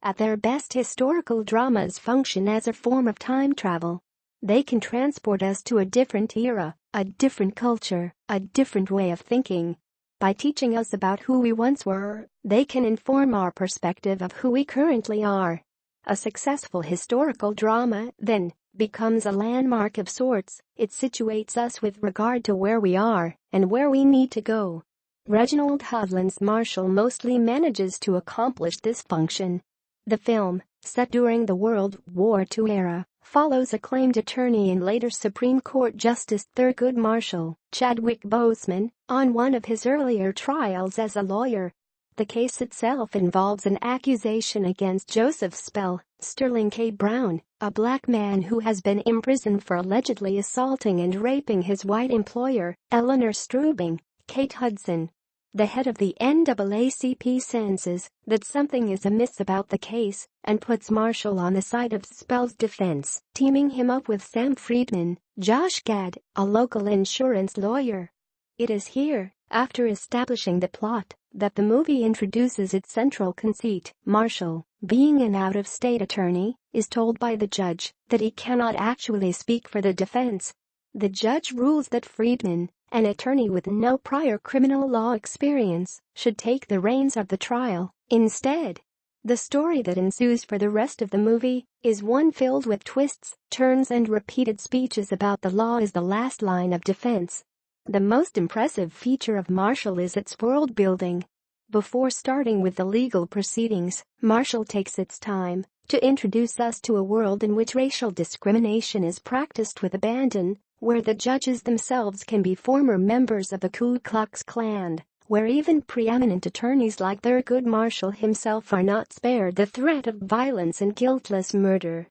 At their best, historical dramas function as a form of time travel. They can transport us to a different era, a different culture, a different way of thinking. By teaching us about who we once were, they can inform our perspective of who we currently are. A successful historical drama, then, becomes a landmark of sorts. It situates us with regard to where we are and where we need to go. Reginald Hudlin's Marshall mostly manages to accomplish this function. The film, set during the World War II era, follows acclaimed attorney and later Supreme Court Justice Thurgood Marshall, Chadwick Boseman, on one of his earlier trials as a lawyer. The case itself involves an accusation against Joseph Sterling K. Brown, a black man who has been imprisoned for allegedly assaulting and raping his white employer, Eleanor Strubing. Kate Hudson, the head of the NAACP, senses that something is amiss about the case and puts Marshall on the side of Spell's defense, teaming him up with Sam Friedman, Josh Gad, a local insurance lawyer. It is here, after establishing the plot, that the movie introduces its central conceit. Marshall, being an out-of-state attorney, is told by the judge that he cannot actually speak for the defense. The judge rules that Friedman, an attorney with no prior criminal law experience, should take the reins of the trial. Instead, the story that ensues for the rest of the movie is one filled with twists, turns and repeated speeches about the law as the last line of defense. The most impressive feature of Marshall is its world building. Before starting with the legal proceedings, Marshall takes its time to introduce us to a world in which racial discrimination is practiced with abandon, where the judges themselves can be former members of the Ku Klux Klan, where even preeminent attorneys like Thurgood Marshall himself are not spared the threat of violence and guiltless murder.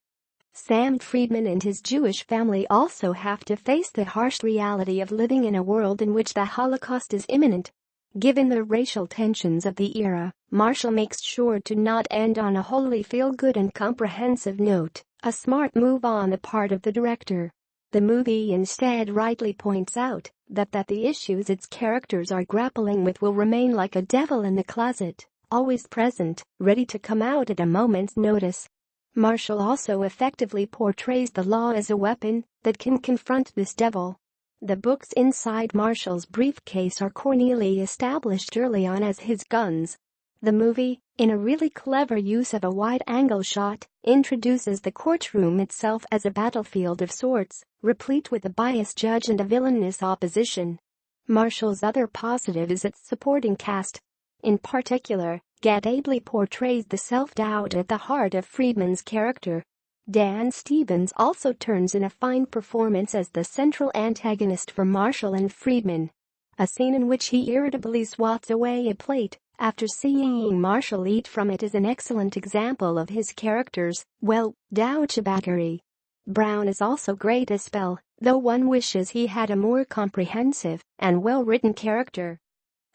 Sam Friedman and his Jewish family also have to face the harsh reality of living in a world in which the Holocaust is imminent. Given the racial tensions of the era, Marshall makes sure to not end on a wholly feel-good and comprehensive note, a smart move on the part of the director. The movie instead rightly points out that the issues its characters are grappling with will remain like a devil in the closet, always present, ready to come out at a moment's notice. Marshall also effectively portrays the law as a weapon that can confront this devil. The books inside Marshall's briefcase are corneally established early on as his guns. The movie, in a really clever use of a wide-angle shot, introduces the courtroom itself as a battlefield of sorts, replete with a biased judge and a villainous opposition. Marshall's other positive is its supporting cast. In particular, Gad ably portrays the self-doubt at the heart of Friedman's character. Dan Stevens also turns in a fine performance as the central antagonist for Marshall and Friedman. A scene in which he irritably swats away a plate after seeing Marshall eat from it is an excellent example of his character's, well, douchebaggery. Brown is also great as Spell, though one wishes he had a more comprehensive and well-written character.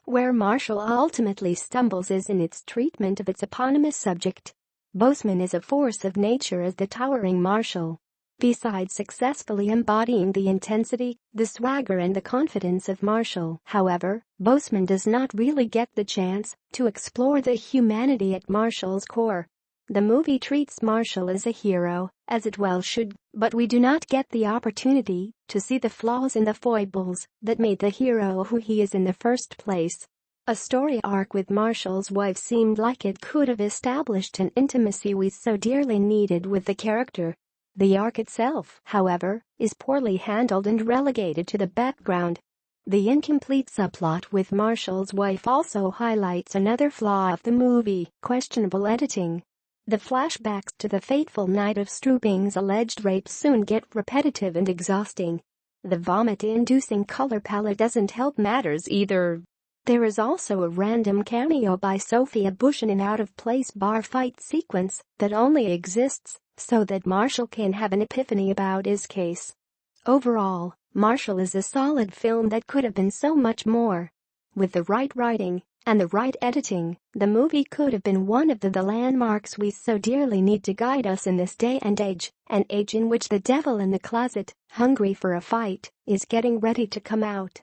Where Marshall ultimately stumbles is in its treatment of its eponymous subject. Boseman is a force of nature as the towering Marshall. Besides successfully embodying the intensity, the swagger and the confidence of Marshall, however, Boseman does not really get the chance to explore the humanity at Marshall's core. The movie treats Marshall as a hero, as it well should, but we do not get the opportunity to see the flaws and the foibles that made the hero who he is in the first place. A story arc with Marshall's wife seemed like it could have established an intimacy we so dearly needed with the character. The arc itself, however, is poorly handled and relegated to the background. The incomplete subplot with Marshall's wife also highlights another flaw of the movie: questionable editing. The flashbacks to the fateful night of Strubing's alleged rape soon get repetitive and exhausting. The vomit-inducing color palette doesn't help matters either. There is also a random cameo by Sophia Bush in an out-of-place bar fight sequence that only exists so that Marshall can have an epiphany about his case. Overall, Marshall is a solid film that could have been so much more. With the right writing and the right editing, the movie could have been one of the landmarks we so dearly need to guide us in this day and age, an age in which the devil in the closet, hungry for a fight, is getting ready to come out.